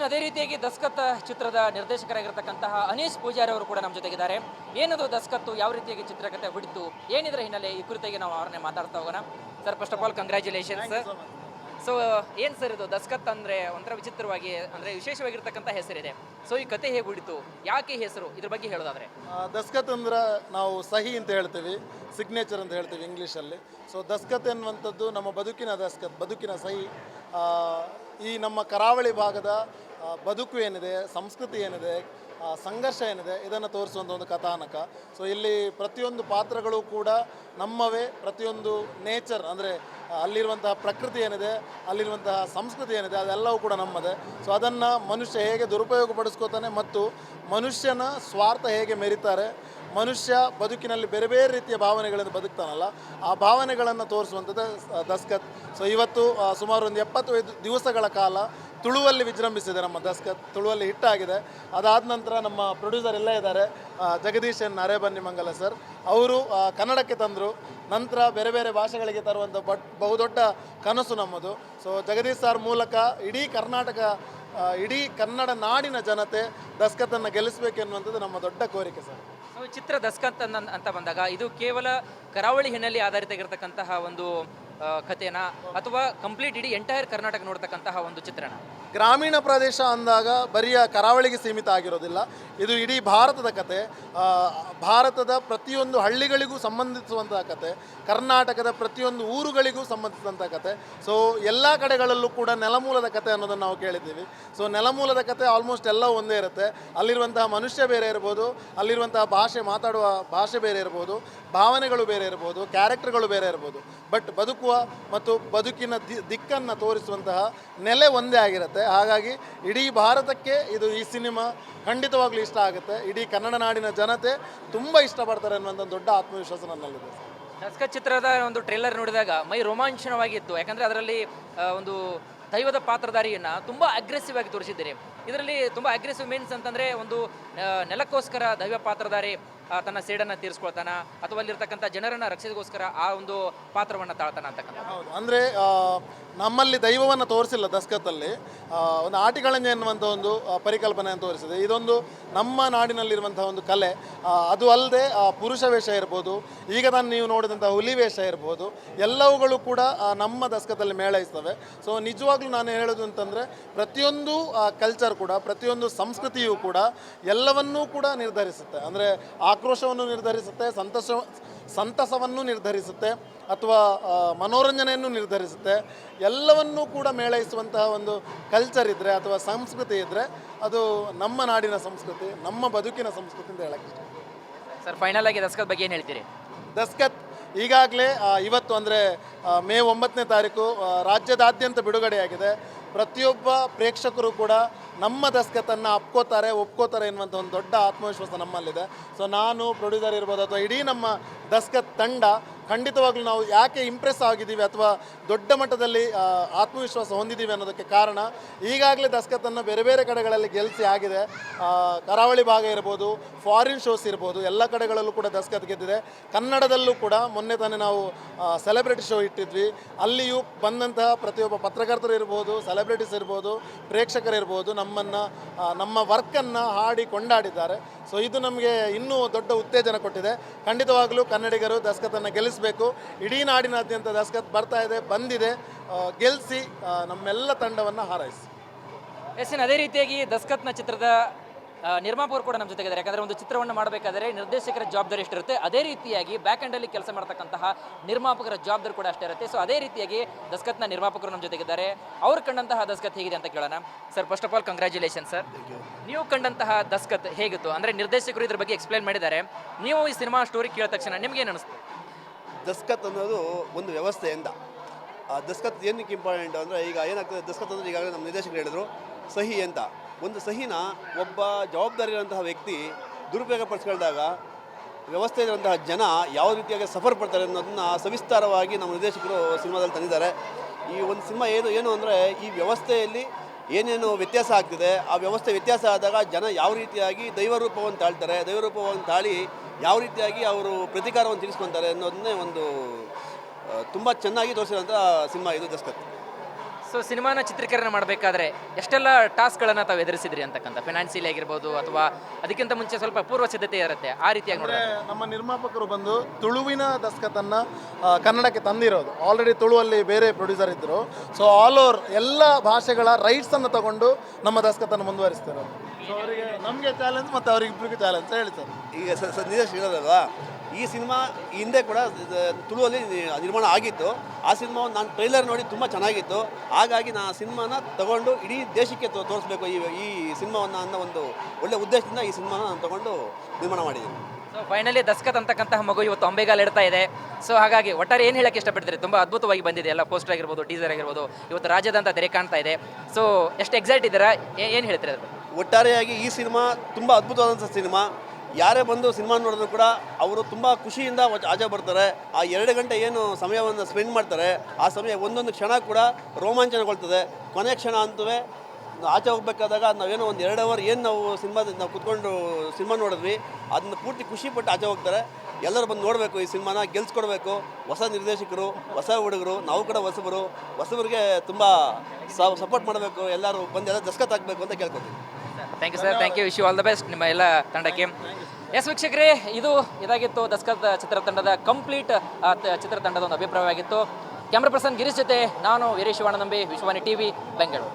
ಅದೇ ರೀತಿಯಾಗಿ ದಸ್ಕತ್ ಚಿತ್ರದ ನಿರ್ದೇಶಕರಾಗಿರ್ತಕ್ಕಂತಹ ಅನೀಶ್ ಪೂಜಾರಿ ಅವರು ಕೂಡ ನಮ್ಮ ಜೊತೆಗಿದ್ದಾರೆ. ಏನದು ದಸ್ಕತ್ತು, ಯಾವ ರೀತಿಯಾಗಿ ಚಿತ್ರಕಥೆ ಹುಟ್ಟಿತು, ಏನಿದ್ರೆ ಹಿನ್ನೆಲೆ, ಈ ಕುರಿತಾಗಿ ನಾವು ಅವ್ರನ್ನೇ ಮಾತಾಡ್ತಾ ಹೋಗೋಣ. Sir, first of all congratulations. So ಏನು ಸರ್ ಇದು ದಸ್ಕತ್ ಅಂದರೆ ಒಂಥರ ವಿಚಿತ್ರವಾಗಿ ಅಂದರೆ ವಿಶೇಷವಾಗಿರ್ತಕ್ಕಂಥ ಹೆಸರಿದೆ. ಸೊ ಈ ಕತೆ ಹೇಗೆ ಹುಟ್ಟಿತು, ಯಾಕೆ ಹೆಸರು, ಇದ್ರ ಬಗ್ಗೆ ಹೇಳೋದಾದ್ರೆ? ದಸ್ಕತ್ ಅಂದ್ರೆ ನಾವು ಸಹಿ ಅಂತ ಹೇಳ್ತೀವಿ, ಸಿಗ್ನೇಚರ್ ಅಂತ ಹೇಳ್ತೀವಿ ಇಂಗ್ಲೀಷಲ್ಲಿ. ಸೊ ದಸ್ಕತ್ ಎನ್ನುವಂಥದ್ದು ನಮ್ಮ ಬದುಕಿನ ದಸ್ಕತ್, ಬದುಕಿನ ಸಹಿ. ಈ ನಮ್ಮ ಕರಾವಳಿ ಭಾಗದ ಬದುಕು ಏನಿದೆ, ಸಂಸ್ಕೃತಿ ಏನಿದೆ, ಸಂಘರ್ಷ ಏನಿದೆ, ಇದನ್ನು ತೋರಿಸುವಂಥ ಒಂದು ಕಥಾನಕ. ಸೊ ಇಲ್ಲಿ ಪ್ರತಿಯೊಂದು ಪಾತ್ರಗಳು ಕೂಡ ನಮ್ಮವೇ. ಪ್ರತಿಯೊಂದು ನೇಚರ್ ಅಂದರೆ ಅಲ್ಲಿರುವಂತಹ ಪ್ರಕೃತಿ ಏನಿದೆ, ಅಲ್ಲಿರುವಂತಹ ಸಂಸ್ಕೃತಿ ಏನಿದೆ, ಅದೆಲ್ಲವೂ ಕೂಡ ನಮ್ಮದೇ. ಸೊ ಅದನ್ನು ಮನುಷ್ಯ ಹೇಗೆ ದುರುಪಯೋಗಪಡಿಸ್ಕೋತಾನೆ ಮತ್ತು ಮನುಷ್ಯನ ಸ್ವಾರ್ಥ ಹೇಗೆ ಮೆರಿತಾರೆ, ಮನುಷ್ಯ ಬದುಕಿನಲ್ಲಿ ಬೇರೆ ಬೇರೆ ರೀತಿಯ ಭಾವನೆಗಳನ್ನು ಬದುಕ್ತಾನಲ್ಲ, ಆ ಭಾವನೆಗಳನ್ನು ತೋರಿಸುವಂಥದ್ದು ದಸ್ಕತ್. ಸೊ ಇವತ್ತು ಸುಮಾರು ಒಂದು 75 ದಿವಸಗಳ ಕಾಲ ತುಳುವಲ್ಲಿ ವಿಜೃಂಭಿಸಿದೆ ನಮ್ಮ ದಸ್ಕತ್. ತುಳುವಲ್ಲಿ ಹಿಟ್ಟಾಗಿದೆ. ಅದಾದ ನಂತರ ನಮ್ಮ ಪ್ರೊಡ್ಯೂಸರ್ ಎಲ್ಲ ಇದ್ದಾರೆ, ಜಗದೀಶ್ ಎನ್ ಅರೇಬನ್ನಿಮಂಗಲ ಸರ್, ಅವರು ಕನ್ನಡಕ್ಕೆ ತಂದರು. ನಂತರ ಬೇರೆ ಬೇರೆ ಭಾಷೆಗಳಿಗೆ ತರುವಂಥ ಬಹುದೊಡ್ಡ ಕನಸು ನಮ್ಮದು. ಸೊ ಜಗದೀಶ್ ಸರ್ ಮೂಲಕ ಇಡೀ ಕರ್ನಾಟಕ, ಇಡೀ ಕನ್ನಡ ನಾಡಿನ ಜನತೆ ದಸ್ಕತ್ತನ್ನು ಗೆಲ್ಲಿಸಬೇಕೆನ್ನುವಂಥದ್ದು ನಮ್ಮ ದೊಡ್ಡ ಕೋರಿಕೆ ಸರ್. ಚಿತ್ರ ದಸ್ಕತ್ ಅಂತ ಬಂದಾಗ ಇದು ಕೇವಲ ಕರಾವಳಿ ಹಿನ್ನೆಲೆ ಆಧಾರಿತವಾಗಿರ್ತಕ್ಕಂತಹ ಒಂದು ಕಥೆನ, ಅಥವಾ ಕಂಪ್ಲೀಟ್ ಇಡೀ ಎಂಟೈರ್ ಕರ್ನಾಟಕ ನೋಡ್ತಕ್ಕಂತಹ ಒಂದು ಚಿತ್ರಣ? ಗ್ರಾಮೀಣ ಪ್ರದೇಶ ಅಂದಾಗ ಬರಿಯ ಕರಾವಳಿಗೆ ಸೀಮಿತ ಆಗಿರೋದಿಲ್ಲ, ಇದು ಇಡೀ ಭಾರತದ ಕತೆ. ಭಾರತದ ಪ್ರತಿಯೊಂದು ಹಳ್ಳಿಗಳಿಗೂ ಸಂಬಂಧಿಸುವಂತಹ ಕತೆ, ಕರ್ನಾಟಕದ ಪ್ರತಿಯೊಂದು ಊರುಗಳಿಗೂ ಸಂಬಂಧಿಸಿದಂಥ ಕತೆ. ಸೊ ಎಲ್ಲ ಕಡೆಗಳಲ್ಲೂ ಕೂಡ ನೆಲಮೂಲದ ಕತೆ ಅನ್ನೋದನ್ನು ನಾವು ಕೇಳಿದ್ದೀವಿ. ಸೊ ನೆಲಮೂಲದ ಕತೆ ಆಲ್ಮೋಸ್ಟ್ ಎಲ್ಲವೂ ಒಂದೇ ಇರುತ್ತೆ. ಅಲ್ಲಿರುವಂತಹ ಮನುಷ್ಯ ಬೇರೆ ಇರ್ಬೋದು, ಅಲ್ಲಿರುವಂತಹ ಮಾತಾಡುವ ಭಾಷೆ ಬೇರೆ ಇರ್ಬೋದು, ಭಾವನೆಗಳು ಬೇರೆ ಇರ್ಬೋದು, ಕ್ಯಾರೆಕ್ಟರ್ಗಳು ಬೇರೆ ಇರ್ಬೋದು, ಬಟ್ ಬದುಕುವ ಮತ್ತು ಬದುಕಿನ ದಿಕ್ಕನ್ನು ತೋರಿಸುವಂತಹ ನೆಲೆ ಒಂದೇ ಆಗಿರುತ್ತೆ. ಹಾಗಾಗಿ ಇಡೀ ಭಾರತಕ್ಕೆ ಈ ಸಿನಿಮಾ ಖಂಡಿತವಾಗ್ಲೂ ಇಷ್ಟ ಆಗುತ್ತೆ. ಇಡೀ ಕನ್ನಡ ನಾಡಿನ ಜನತೆ ತುಂಬ ಇಷ್ಟಪಡ್ತಾರೆ ಅನ್ನುವಂಥ ದೊಡ್ಡ ಆತ್ಮವಿಶ್ವಾಸ ನನ್ನಲ್ಲಿದೆ. ದಸ್ಕತ್ ಚಿತ್ರದ ಒಂದು ಟ್ರೇಲರ್ ನೋಡಿದಾಗ ಮೈ ರೋಮಾಂಚನವಾಗಿತ್ತು. ಯಾಕಂದರೆ ಅದರಲ್ಲಿ ಒಂದು ದೈವದ ಪಾತ್ರಧಾರಿಯನ್ನು ತುಂಬ ಅಗ್ರೆಸಿವ್ ಆಗಿ ತೋರಿಸಿದ್ದೀರಿ. ಇದರಲ್ಲಿ ತುಂಬ ಅಗ್ರೆಸಿವ್ ಮೀನ್ಸ್ ಅಂತಂದರೆ ಒಂದು ನೆಲಕ್ಕೋಸ್ಕರ ದೈವ ಪಾತ್ರಧಾರಿ ತನ್ನ ಸೇಡನ್ನು ತೀರಿಸ್ಕೊಳ್ತಾನ, ಅಥವಾ ಅಲ್ಲಿರ್ತಕ್ಕಂಥ ಜನರನ್ನು ರಕ್ಷಿಸೋಗೋಸ್ಕರ ಆ ಒಂದು ಪಾತ್ರವನ್ನು ತಾಳ್ತಾನ ಅಂತಕ್ಕಂಥ. ಹೌದು, ಅಂದರೆ ನಮ್ಮಲ್ಲಿ ದೈವವನ್ನು ತೋರಿಸಿಲ್ಲ ದಸ್ಕತ್ತಲ್ಲಿ, ಒಂದು ಆಟಿಗಳಂಜ ಎನ್ನುವಂಥ ಒಂದು ಪರಿಕಲ್ಪನೆಯನ್ನು ತೋರಿಸಿದೆ. ಇದೊಂದು ನಮ್ಮ ನಾಡಿನಲ್ಲಿರುವಂಥ ಒಂದು ಕಲೆ. ಅದು ಅಲ್ಲದೆ ಪುರುಷ ವೇಷ ಇರ್ಬೋದು, ಈಗ ನಾನು ನೀವು ನೋಡಿದಂಥ ಹುಲಿ ವೇಷ ಇರ್ಬೋದು, ಎಲ್ಲವುಗಳು ಕೂಡ ನಮ್ಮ ದಸ್ಕತ್ತಲ್ಲಿ ಮೇಳೈಸ್ತವೆ. ಸೊ ನಿಜವಾಗ್ಲೂ ನಾನು ಹೇಳೋದು ಅಂತಂದರೆ ಪ್ರತಿಯೊಂದು ಕಲ್ಚರ್ ಕೂಡ, ಪ್ರತಿಯೊಂದು ಸಂಸ್ಕೃತಿಯೂ ಕೂಡ ಎಲ್ಲವನ್ನೂ ಕೂಡ ನಿರ್ಧರಿಸುತ್ತೆ. ಅಂದರೆ ಆಕ್ರೋಶವನ್ನು ನಿರ್ಧರಿಸುತ್ತೆ, ಸಂತಸವನ್ನು ನಿರ್ಧರಿಸುತ್ತೆ, ಅಥವಾ ಮನೋರಂಜನೆಯನ್ನು ನಿರ್ಧರಿಸುತ್ತೆ. ಎಲ್ಲವನ್ನೂ ಕೂಡ ಮೇಳೈಸುವಂತಹ ಒಂದು ಕಲ್ಚರ್ ಇದ್ದರೆ ಅಥವಾ ಸಂಸ್ಕೃತಿ ಇದ್ದರೆ ಅದು ನಮ್ಮ ನಾಡಿನ ಸಂಸ್ಕೃತಿ, ನಮ್ಮ ಬದುಕಿನ ಸಂಸ್ಕೃತಿ ಅಂತ ಹೇಳಕ್ಕೆ ಇಷ್ಟ. ಸರ್, ಫೈನಲ್ ಆಗಿ ದಸ್ಕತ್ ಬಗ್ಗೆ ಏನು ಹೇಳ್ತೀರಿ? ದಸ್ಕತ್ ಈಗಾಗಲೇ ಇವತ್ತು ಅಂದರೆ ಮೇ 9ನೇ ತಾರೀಕು ರಾಜ್ಯದಾದ್ಯಂತ ಬಿಡುಗಡೆಯಾಗಿದೆ. ಪ್ರತಿಯೊಬ್ಬ ಪ್ರೇಕ್ಷಕರು ಕೂಡ ನಮ್ಮ ದಸ್ಕತ್ತನ್ನು ಒಪ್ಕೋತಾರೆ ಎನ್ನುವಂಥ ಒಂದು ದೊಡ್ಡ ಆತ್ಮವಿಶ್ವಾಸ ನಮ್ಮಲ್ಲಿದೆ. ಸೊ ನಾನು, ಪ್ರೊಡ್ಯೂಸರ್ ಇರ್ಬೋದು, ಅಥವಾ ಇಡೀ ನಮ್ಮ ದಸ್ಕತ್ ತಂಡ ಖಂಡಿತವಾಗ್ಲೂ ನಾವು ಯಾಕೆ ಇಂಪ್ರೆಸ್ ಆಗಿದ್ದೀವಿ ಅಥವಾ ದೊಡ್ಡ ಮಟ್ಟದಲ್ಲಿ ಆತ್ಮವಿಶ್ವಾಸ ಹೊಂದಿದ್ದೀವಿ ಅನ್ನೋದಕ್ಕೆ ಕಾರಣ, ಈಗಾಗಲೇ ದಸ್ಕತ್ತನ್ನು ಬೇರೆ ಬೇರೆ ಕಡೆಗಳಲ್ಲಿ ಗೆಲ್ಲಿಸಿ ಆಗಿದೆ. ಕರಾವಳಿ ಭಾಗ ಇರ್ಬೋದು, ಫಾರಿನ್ ಶೋಸ್ ಇರ್ಬೋದು, ಎಲ್ಲ ಕಡೆಗಳಲ್ಲೂ ಕೂಡ ದಸ್ಕತ್ ಗೆದ್ದಿದೆ. ಕನ್ನಡದಲ್ಲೂ ಕೂಡ ಮೊನ್ನೆ ತಾನೇ ನಾವು ಸೆಲೆಬ್ರಿಟಿ ಶೋ ಇಟ್ಟಿದ್ವಿ. ಅಲ್ಲಿಯೂ ಬಂದಂತಹ ಪ್ರತಿಯೊಬ್ಬ ಪತ್ರಕರ್ತರು ಇರ್ಬೋದು, ಸೆಲೆಬ್ರಿಟೀಸ್ ಇರ್ಬೋದು, ಪ್ರೇಕ್ಷಕರಿರ್ಬೋದು, ನಮ್ಮ ವರ್ಕನ್ನು ಹಾಡಿ ಕೊಂಡಾಡಿದ್ದಾರೆ. ಸೊ ಇದು ನಮಗೆ ಇನ್ನೂ ದೊಡ್ಡ ಉತ್ತೇಜನ ಕೊಟ್ಟಿದೆ. ಖಂಡಿತವಾಗಲೂ ಕನ್ನಡಿಗರು ದಸ್ಕತ್ತನ್ನು ಗೆಲ್ಲಿಸಬೇಕು. ಇಡೀ ನಾಡಿನಾದ್ಯಂತ ದಸ್ಕತ್ ಬರ್ತಾ ಇದೆ, ಬಂದಿದೆ. ಗೆಲ್ಲಿಸಿ ನಮ್ಮೆಲ್ಲ ತಂಡವನ್ನು ಹಾರೈಸಿ. ಅದೇ ರೀತಿಯಾಗಿ ದಸ್ಕತ್ನ ಚಿತ್ರದ ನಿರ್ಮಾಪಕರು ಕೂಡ ನಮ್ಮ ಜೊತೆಗಿದ್ದಾರೆ. ಯಾಕಂದರೆ ಒಂದು ಚಿತ್ರವನ್ನು ಮಾಡಬೇಕಾದ್ರೆ ನಿರ್ದೇಶಕರ ಜವಾಬ್ದಾರಿ ಎಷ್ಟಿರುತ್ತೆ, ಅದೇ ರೀತಿಯಾಗಿ ಬ್ಯಾಕ್ ಎಂಡಲ್ಲಿ ಕೆಲಸ ಮಾಡ್ತಕ್ಕಂತಹ ನಿರ್ಮಾಪಕರ ಜವಾಬ್ದಾರಿ ಕೂಡ ಅಷ್ಟೇ ಇರುತ್ತೆ. ಸೊ ಅದೇ ರೀತಿಯಾಗಿ ದಸ್ಕತ್ನ ನಿರ್ಮಾಪಕರು ನಮ್ಮ ಜೊತೆಗಿದ್ದಾರೆ. ಅವ್ರು ಕಂಡಂತಹ ದಸ್ಕತ್ ಹೇಗಿದೆ ಅಂತ ಕೇಳೋಣ. Sir, first of all congratulation sir. ನೀವು ಕಂಡಂತಹ ದಸ್ಕತ್ ಹೇಗಿತ್ತು? ಅಂದರೆ ನಿರ್ದೇಶಕರು ಇದ್ರ ಬಗ್ಗೆ ಎಕ್ಸ್ಪ್ಲೈನ್ ಮಾಡಿದ್ದಾರೆ. ನೀವು ಈ ಸಿನಿಮಾ ಸ್ಟೋರಿ ಕೇಳಿದ ತಕ್ಷಣ ನಿಮ್ಗೆ ಏನು ಅನಿಸ್ತು? ದಸ್ಕತ್ ಅನ್ನೋದು ಒಂದು ವ್ಯವಸ್ಥೆಯಿಂದ, ದಸ್ಕತ್ ಏನಕ್ಕೆ ಇಂಪಾರ್ಟೆಂಟ್ ಅಂದರೆ, ಈಗ ಏನಾಗ್ತದೆ ದಸ್ಕತ್ ಅಂದರೆ, ಈಗಾಗಲೇ ನಮ್ಮ ನಿರ್ದೇಶಕರು ಹೇಳಿದ್ರು ಸಹಿ ಅಂತ. ಒಂದು ಸಹಿನ ಒಬ್ಬ ಜವಾಬ್ದಾರಿ ಇರುವಂತಹ ವ್ಯಕ್ತಿ ದುರುಪಯೋಗಪಡಿಸ್ಕೊಂಡಾಗ ವ್ಯವಸ್ಥೆ ಇರುವಂತಹ ಜನ ಯಾವ ರೀತಿಯಾಗಿ ಸಫರ್ ಪಡ್ತಾರೆ ಅನ್ನೋದನ್ನು ಸವಿಸ್ತಾರವಾಗಿ ನಮ್ಮ ನಿರ್ದೇಶಕರು ಸಿನಿಮಾದಲ್ಲಿ ತಂದಿದ್ದಾರೆ. ಈ ಒಂದು ಸಿನಿಮಾ ಏನು ಅಂದರೆ, ಈ ವ್ಯವಸ್ಥೆಯಲ್ಲಿ ಏನೇನು ವ್ಯತ್ಯಾಸ ಆಗ್ತಿದೆ, ಆ ವ್ಯವಸ್ಥೆ ಆದಾಗ ಜನ ಯಾವ ರೀತಿಯಾಗಿ ದೈವರೂಪವನ್ನು ತಾಳ್ತಾರೆ, ದೈವರೂಪವನ್ನು ತಾಳಿ ಯಾವ ರೀತಿಯಾಗಿ ಅವರು ಪ್ರತಿಕಾರವನ್ನು ತೀರಿಸ್ಕೊತಾರೆ ಅನ್ನೋದನ್ನೇ ಒಂದು ತುಂಬ ಚೆನ್ನಾಗಿ ತೋರಿಸಿರೋಂಥ ಸಿನಿಮಾ ಇದು ದಸ್ಕತ್. ಸೊ ಸಿನಿಮಾನ ಚಿತ್ರೀಕರಣ ಮಾಡಬೇಕಾದ್ರೆ ಎಷ್ಟೆಲ್ಲ ಟಾಸ್ಕ್ಗಳನ್ನು ತಾವು ಎದುರಿಸಿದ್ರಿ ಅಂತಕ್ಕಂಥ ಫಿನಾನ್ಸಿಯಲಿ ಆಗಿರ್ಬೋದು ಅಥವಾ ಅದಕ್ಕಿಂತ ಮುಂಚೆ ಸ್ವಲ್ಪ ಪೂರ್ವ ಸಿದ್ಧತೆ ಇರುತ್ತೆ ಆ ರೀತಿಯಾಗಿ ಅಂದರೆ ನೋಡಿದ್ರೆ ನಮ್ಮ ನಿರ್ಮಾಪಕರು ಬಂದು ತುಳುವಿನ ದಸ್ಕತ್ತನ್ನು ಕನ್ನಡಕ್ಕೆ ತಂದಿರೋದು. ಆಲ್ರೆಡಿ ತುಳುವಲ್ಲಿ ಬೇರೆ ಪ್ರೊಡ್ಯೂಸರ್ ಇದ್ದರು. ಸೊ ಆಲ್ ಓವರ್ ಎಲ್ಲ ಭಾಷೆಗಳ ರೈಟ್ಸನ್ನು ತಗೊಂಡು ನಮ್ಮ ದಸ್ಕತ್ತನ್ನು ಮುಂದುವರಿಸ್ತಾರೆ. ಸೊ ಅವರಿಗೆ ನಮಗೆ ಚಾಲೆಂಜ್ ಮತ್ತು ಅವರಿಗಿಬ್ಬರಿಗೂ ಚಾಲೆಂಜ್ ಹೇಳಿ ಸರ್. ಈಗ ನಿರ್ದೇಶಕ ಹೇಳೋದಲ್ವಾ, ಈ ಸಿನಿಮಾ ಹಿಂದೆ ಕೂಡ ತುಳುವಲ್ಲಿ ನಿರ್ಮಾಣ ಆಗಿತ್ತು. ಆ ಸಿನಿಮಾವನ್ನು ನಾನು ಟ್ರೈಲರ್ ನೋಡಿ ತುಂಬ ಚೆನ್ನಾಗಿತ್ತು. ಹಾಗಾಗಿ ನಾನು ಆ ಸಿನಿಮಾನ ತಗೊಂಡು ಇಡೀ ದೇಶಕ್ಕೆ ತೋರಿಸ್ಬೇಕು ಈ ಸಿನಿಮಾವನ್ನು ಅನ್ನೋ ಒಂದು ಒಳ್ಳೆ ಉದ್ದೇಶದಿಂದ ಈ ಸಿನಿಮಾನ ನಾನು ತಗೊಂಡು ನಿರ್ಮಾಣ ಮಾಡಿದ್ದೀನಿ. ಸೊ ಫೈನಲಿ ದಸ್ಕತ್ ಅಂತಕ್ಕಂತಹ ಮಗು ಇವತ್ತು ಅಂಬೆಗಾಲ್ ಇಡ್ತಾ ಇದೆ. ಸೊ ಹಾಗಾಗಿ ಒಟ್ಟಾರೆ ಏನು ಹೇಳಕ್ಕೆ ಇಷ್ಟಪಡ್ತೀರಿ? ತುಂಬ ಅದ್ಭುತವಾಗಿ ಬಂದಿದೆ ಎಲ್ಲ, ಪೋಸ್ಟರ್ ಆಗಿರ್ಬೋದು, ಟೀಸರ್ ಆಗಿರ್ಬೋದು, ಇವತ್ತು ರಾಜ್ಯದಂತ ತೆರೆ ಕಾಣ್ತಾ ಇದೆ. ಸೊ ಎಷ್ಟು ಎಕ್ಸೈಟ್ ಇದ್ದೀರಾ, ಏನು ಹೇಳ್ತೀರಾ ಅದ್ರ ಬಗ್ಗೆ? ಒಟ್ಟಾರೆಯಾಗಿ ಈ ಸಿನಿಮಾ ತುಂಬ ಅದ್ಭುತವಾದಂಥ ಸಿನಿಮಾ. ಯಾರೇ ಬಂದು ಸಿನಿಮಾ ನೋಡಿದ್ರು ಕೂಡ ಅವರು ತುಂಬ ಖುಷಿಯಿಂದ ಆಚೆ ಬರ್ತಾರೆ. ಆ 2 ಗಂಟೆ ಏನು ಸಮಯವನ್ನು ಸ್ಪೆಂಡ್ ಮಾಡ್ತಾರೆ, ಆ ಸಮಯ ಒಂದೊಂದು ಕ್ಷಣ ಕೂಡ ರೋಮಾಂಚನಗೊಳ್ತದೆ. ಕೊನೆ ಕ್ಷಣ ಅಂತೂ ಆಚೆ ಹೋಗ್ಬೇಕಾದಾಗ ನಾವೇನೋ ಒಂದು 2 ಅವರ್ ಏನು ನಾವು ಕುತ್ಕೊಂಡು ಸಿನಿಮಾ ನೋಡಿದ್ವಿ, ಅದನ್ನ ಪೂರ್ತಿ ಖುಷಿಪಟ್ಟು ಆಚೆ ಹೋಗ್ತಾರೆ. ಎಲ್ಲರೂ ಬಂದು ನೋಡಬೇಕು, ಈ ಸಿನಿಮಾನ ಗೆಲ್ಸ್ಕೊಡ್ಬೇಕು. ಹೊಸ ನಿರ್ದೇಶಕರು, ಹೊಸ ಹುಡುಗರು, ನಾವು ಕೂಡ ಹೊಸಬರಿಗೆ ತುಂಬ ಸಪೋರ್ಟ್ ಮಾಡಬೇಕು. ಎಲ್ಲರೂ ಬಂದು ಎಲ್ಲ ದಸ್ಕತ್ ಹಾಕಬೇಕು ಅಂತ ಕೇಳ್ಕೊತೀವಿ. Thank you sir, thank you, wish you all the best ನಿಮ್ಮ ಎಲ್ಲ ತಂಡಕ್ಕೆ. ಎಸ್ ವೀಕ್ಷಕರೇ, ಇದಾಗಿತ್ತು ದಸ್ಕತ್ ಚಿತ್ರತಂಡದ ಕಂಪ್ಲೀಟ್ ಚಿತ್ರತಂಡದ ಒಂದು ಅಭಿಪ್ರಾಯವಾಗಿತ್ತು. ಕ್ಯಾಮ್ರಾ ಪರ್ಸನ್ ಗಿರೀಶ್ ಜೊತೆ ನಾನು ವೀರೇಶ್ ಶಿವಾನಂಬಿ, ವಿಶ್ವವಾಣಿ ಟಿವಿ, ಬೆಂಗಳೂರು.